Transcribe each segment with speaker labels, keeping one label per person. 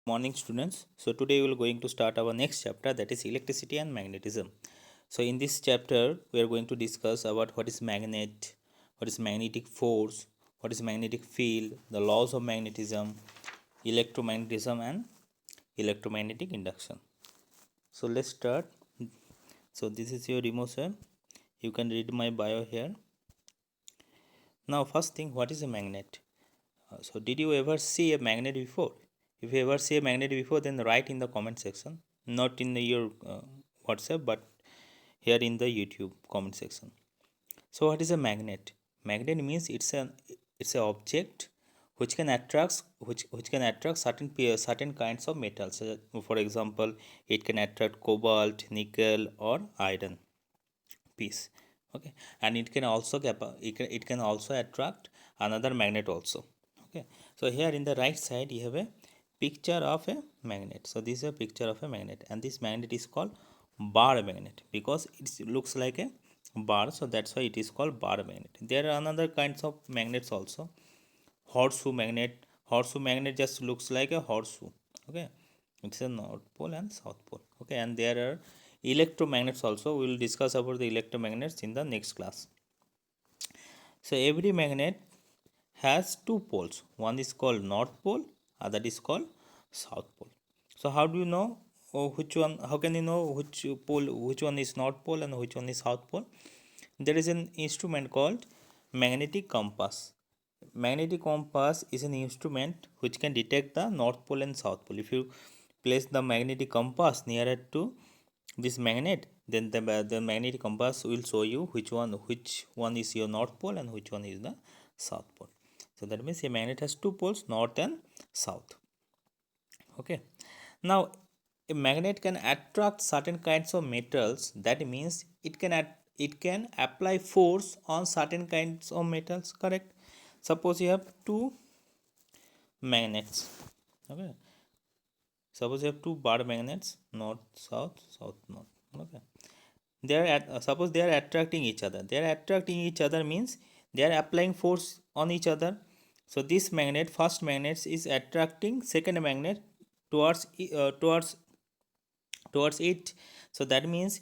Speaker 1: Morning students. So today we are going to start our next chapter, that is electricity and magnetism. So in this chapter we are going to discuss about what is magnet, what is magnetic force, what is magnetic field, the laws of magnetism, electromagnetism and electromagnetic induction. So let's start. So this is your remote sir. You can read my bio here. Now first thing, what is a magnet? So did you ever see a magnet before? If you ever see a magnet before, then write in the comment section, not in your WhatsApp, but here in the YouTube comment section. So what is a magnet? Magnet means it's an object which can attract certain kinds of metals. For example, it can attract cobalt, nickel, or iron piece. Okay, and it can also attract another magnet also. Okay, so here in the right side you have a picture of a magnet. So this is a picture of a magnet, and this magnet is called bar magnet because it looks like a bar, so that's why it is called bar magnet. There are another kinds of magnets also. Horseshoe magnet just looks like a horseshoe. Okay, it's a north pole and south pole. Okay, and there are electromagnets also. We will discuss about the electromagnets in the next class. So every magnet has two poles. One is called north pole, other is called south pole. So how do you know which one? How can you know which one is north pole and which one is south pole? There is an instrument called magnetic compass. Magnetic compass is an instrument which can detect the north pole and south pole. If you place the magnetic compass nearer to this magnet, then the magnetic compass will show you which one is your north pole and which one is the south pole. So that means a magnet has two poles, north and south. Okay, now a magnet can attract certain kinds of metals. That means it can apply force on certain kinds of metals, correct? Suppose you have two magnets. Okay, suppose you have two bar magnets, north south, south north. Okay, suppose they are attracting each other. They are attracting each other means they are applying force on each other. So this magnet, first magnet, is attracting second magnet towards towards it. So that means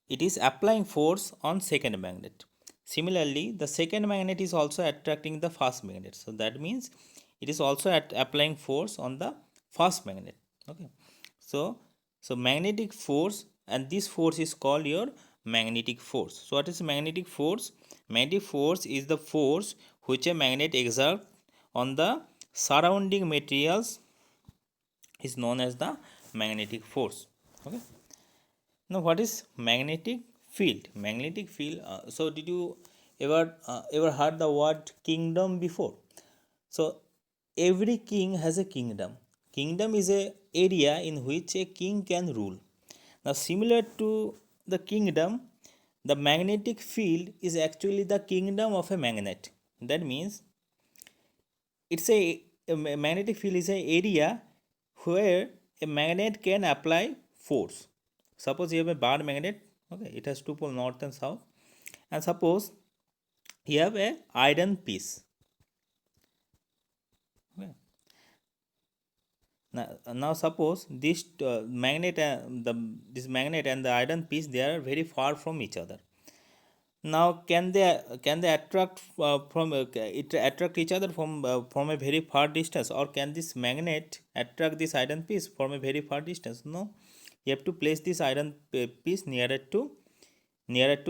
Speaker 1: it is applying force on second magnet. Similarly, the second magnet is also attracting the first magnet. So that means it is also applying force on the first magnet. Okay, so magnetic force, and this force is called your magnetic force. So what is magnetic force? Magnetic force is the force which a magnet exerts on the surrounding materials is known as the magnetic force. Okay, now what is magnetic field? Magnetic field, so did you ever heard the word kingdom before? So every king has a kingdom. Kingdom is a area in which a king can rule. Now similar to the kingdom, the magnetic field is actually the kingdom of a magnet. That means a magnetic field is an area where a magnet can apply force. Suppose you have a bar magnet. Okay, it has two poles, north and south, and suppose you have a iron piece. Okay, now suppose this magnet and the iron piece, they are very far from each other. Now can they attract it attract each other from a very far distance, or can this magnet attract this iron piece from a very far distance? No, you have to place this piece nearer to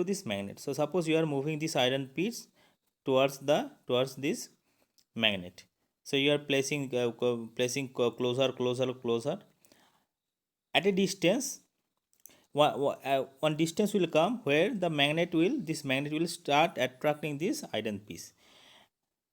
Speaker 1: this magnet. So suppose you are moving this iron piece towards this magnet. So you are placing closer at a distance. One distance will come where this magnet will start attracting this iron piece.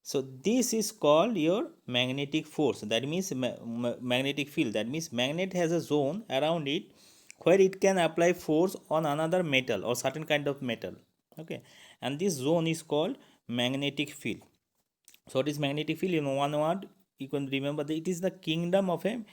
Speaker 1: So this is called your magnetic force. That means magnetic field. That means magnet has a zone around it where it can apply force on another metal or certain kind of metal. Okay, and this zone is called magnetic field. So what is magnetic field? In one word, you can remember that it is the kingdom of a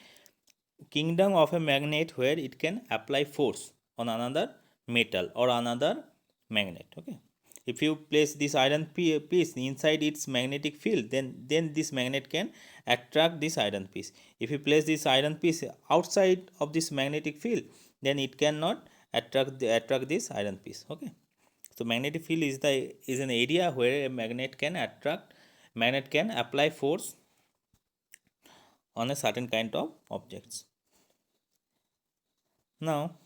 Speaker 1: magnet where it can apply force on another metal or another magnet. Okay, if you place this iron piece inside its magnetic field, then this magnet can attract this iron piece. If you place this iron piece outside of this magnetic field, then it cannot attract this iron piece. Okay, so magnetic field is an area where a magnet can apply force on a certain kind of objects. Now,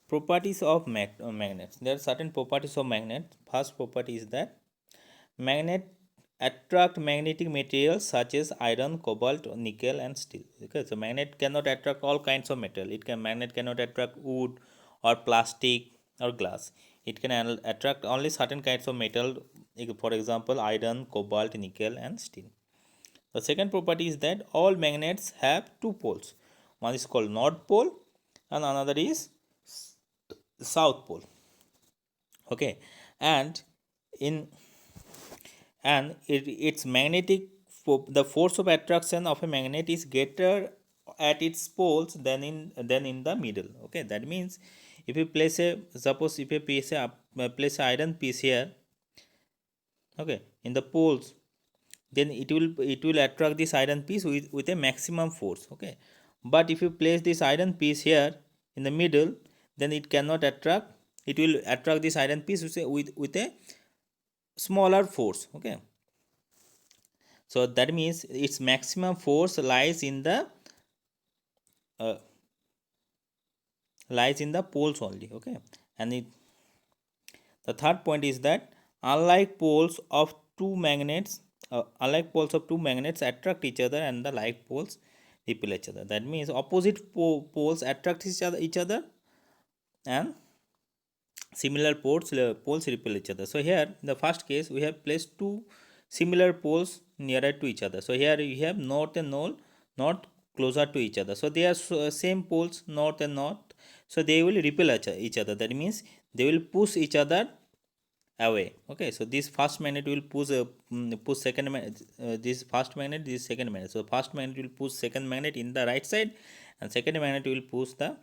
Speaker 1: properties of magnets. There are certain properties of magnets. First property is that magnet attract magnetic materials such as iron, cobalt, nickel, and steel. Okay, so magnet cannot attract all kinds of metal. Magnet cannot attract wood or plastic or glass. It can attract only certain kinds of metal, for example, iron, cobalt, nickel, and steel. The second property is that all magnets have two poles. One is called North Pole and another is South Pole. Okay, and in its magnetic the force of attraction of a magnet is greater at its poles than in the middle. Okay, that means if you place a suppose if you place a iron piece here, okay, in the poles, then it will attract this iron piece with a maximum force. Okay, but if you place this iron piece here in the middle, then it will attract this iron piece with a smaller force. Okay, so that means its maximum force uh, lies in the poles only. Okay, and the third point is that unlike poles of two magnets attract each other and the like poles repel each other. That means opposite poles attract each other and similar poles repel each other. So here in the first case we have placed two similar poles nearer to each other. So here we have north and north closer to each other. So they are same poles, north and north. So they will repel each other. That means they will push each other away. Okay, so this first magnet will push second magnet, this first magnet, this second magnet. So first magnet will push second magnet in the right side and second magnet will push the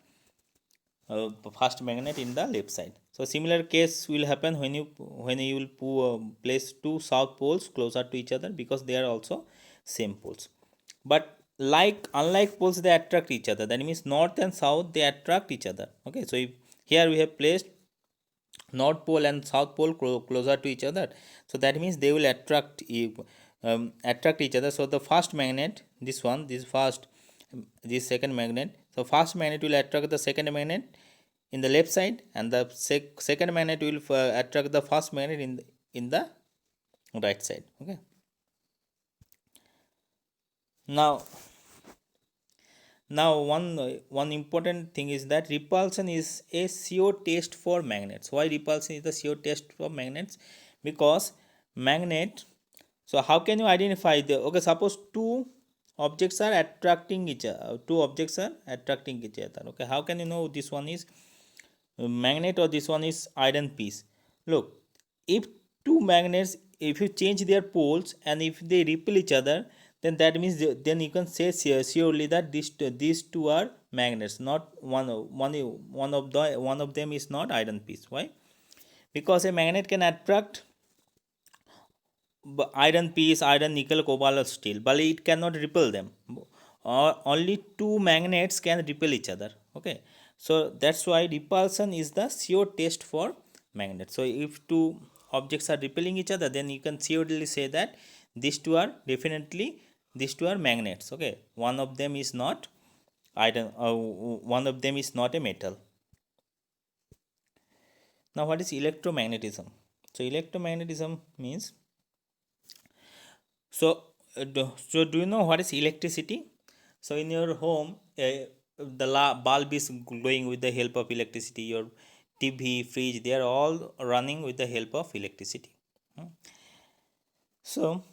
Speaker 1: first magnet in the left side. So similar case will happen when you will place two south poles closer to each other, because they are also same poles. But unlike poles, they attract each other. That means north and south, they attract each other. Okay, so here we have placed north pole and south pole closer to each other, so that means they will attract each other. So the first magnet, this second magnet, so first magnet will attract the second magnet in the left side, and the second magnet will attract the first magnet in the right side. Okay, now one important thing is that repulsion is a CO test for magnets. Why repulsion is the CO test for magnets? Because magnet. So how can you identify suppose two objects are attracting each other. Okay, how can you know this one is magnet or this one is iron piece? Look, if two magnets, if you change their poles and if they repel each other, then that means then you can say surely that these two are magnets, not one of them is not iron piece. Why? Because a magnet can attract iron piece, iron, nickel, cobalt, or steel, but it cannot repel them. Or only two magnets can repel each other. Okay, so that's why repulsion is the sure test for magnets. So if two objects are repelling each other, then you can surely say that these two are magnets. Okay, one of them is not iron, one of them is not a metal. Now what is electromagnetism? So electromagnetism means, so do you know what is electricity? So in your home, the bulb is glowing with the help of electricity. Your TV, fridge, they are all running with the help of electricity. So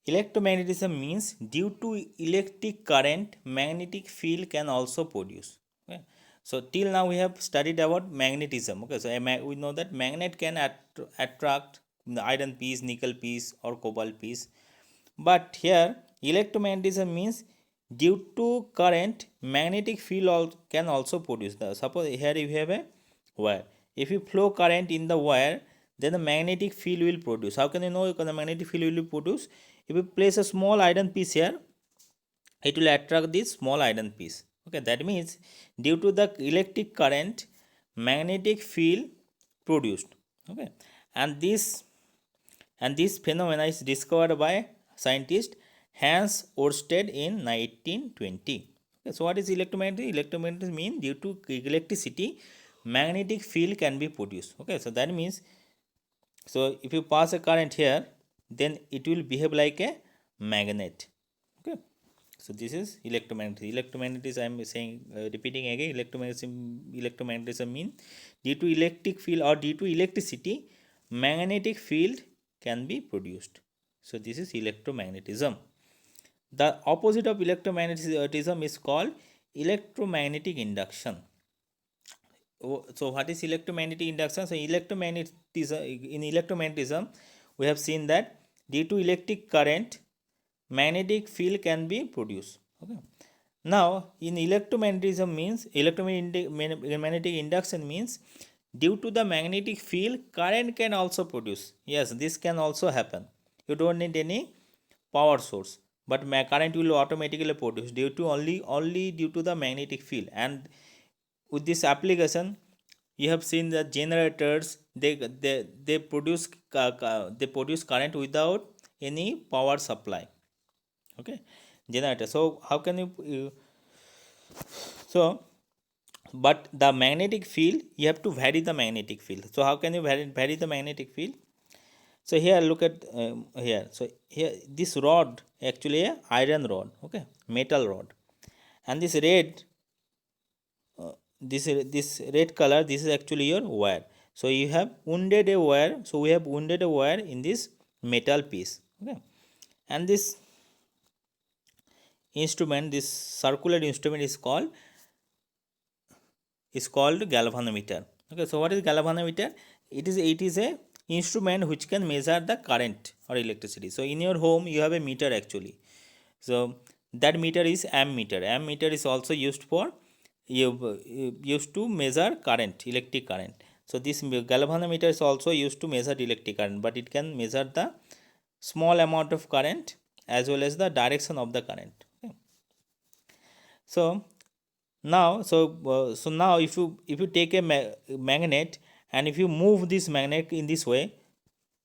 Speaker 1: electromagnetism means due to electric current, magnetic field can also produce. Okay. So till now we have studied about magnetism. Okay, so we know that magnet can attract the iron piece, nickel piece, or cobalt piece. But here electromagnetism means due to current, magnetic field can also produce. Suppose here you have a wire. If you flow current in the wire, then the magnetic field will produce. How can you know the magnetic field will produce? If you place a small iron piece here, it will attract this small iron piece. Okay, that means due to the electric current, magnetic field produced. Okay, and this phenomena is discovered by scientist Hans Ørsted in 1920. Okay, so what is electromagnetic? Electromagnetic means due to electricity, magnetic field can be produced. Okay, so that means, so if you pass a current here, then it will behave like a magnet. Okay, so this is electromagnetism. Electromagnetism, I am saying, repeating again, electromagnetism means due to electric field or due to electricity, magnetic field can be produced. So this is electromagnetism. The opposite of electromagnetism is called electromagnetic induction. So what is electromagnetic induction? So in electromagnetism, we have seen that due to electric current, magnetic field can be produced. Okay, now in electromagnetism means electromagnetic induction means due to the magnetic field, current can also produce. Yes, this can also happen. You don't need any power source, but current will automatically produce due to only due to the magnetic field. And with this application, you have seen the generators, they produce they produce current without any power supply. Okay, generator. So how can you so but the magnetic field, you have to vary the magnetic field. So how can you vary the magnetic field? So here look at here. So here this rod actually a iron rod. Okay, metal rod, and this red this red color, this is actually your wire. So you have wounded a wire. So we have wounded a wire in this metal piece. Okay, and this instrument, this circular instrument is called galvanometer. Okay, so what is galvanometer? It is a instrument which can measure the current or electricity. So in your home you have a meter actually. So that meter is ammeter. Ammeter is also used for used to measure current, electric current. So this galvanometer is also used to measure electric current, but it can measure the small amount of current as well as the direction of the current. Okay. So now, so now if you take a magnet, and if you move this magnet in this way,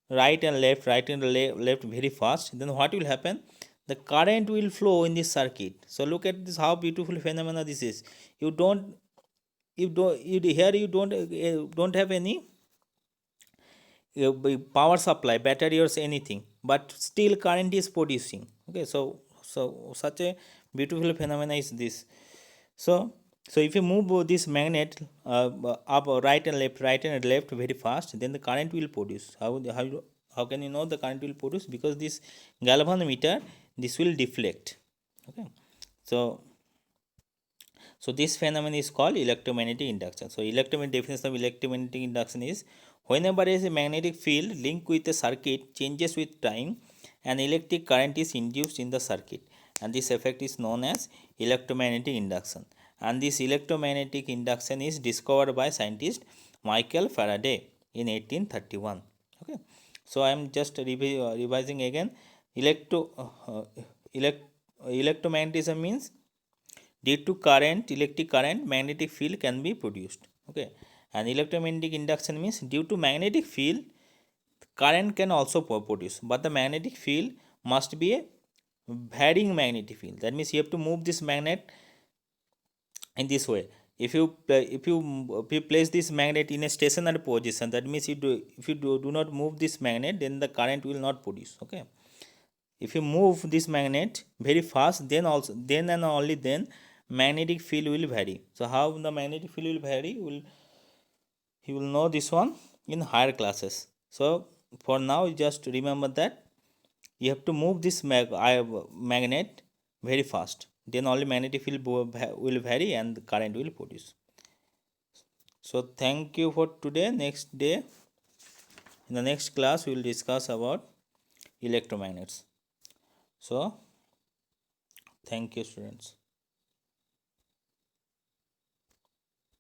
Speaker 1: right and left very fast, then what will happen? The current will flow in this circuit. So look at this, how beautiful phenomena this is. You don't have any power supply, battery or anything, but still current is producing. Okay, so such a beautiful phenomena is this. So if you move this magnet up right and left very fast, then the current will produce. How can you know the current will produce? Because this galvanometer, this will deflect. Okay, so this phenomenon is called electromagnetic induction. So electromagnetic definition of electromagnetic induction is whenever a magnetic field linked with a circuit changes with time, an electric current is induced in the circuit, and this effect is known as electromagnetic induction. And this electromagnetic induction is discovered by scientist Michael Faraday in 1831. Okay, so I am just revising again. Electromagnetism means due to electric current, magnetic field can be produced. Okay, and electromagnetic induction means due to magnetic field, current can also produce, but the magnetic field must be a varying magnetic field. That means you have to move this magnet in this way. If you place this magnet in a stationary position, that means if you do not move this magnet, then the current will not produce. Okay, if you move this magnet very fast, then and only then magnetic field will vary. So how the magnetic field will vary, you will know this one in higher classes. So for now, just remember that you have to move this magnet very fast, then only magnetic field will vary and the current will produce. So thank you for today. Next day, in the next class, we will discuss about electromagnets. So thank you, students.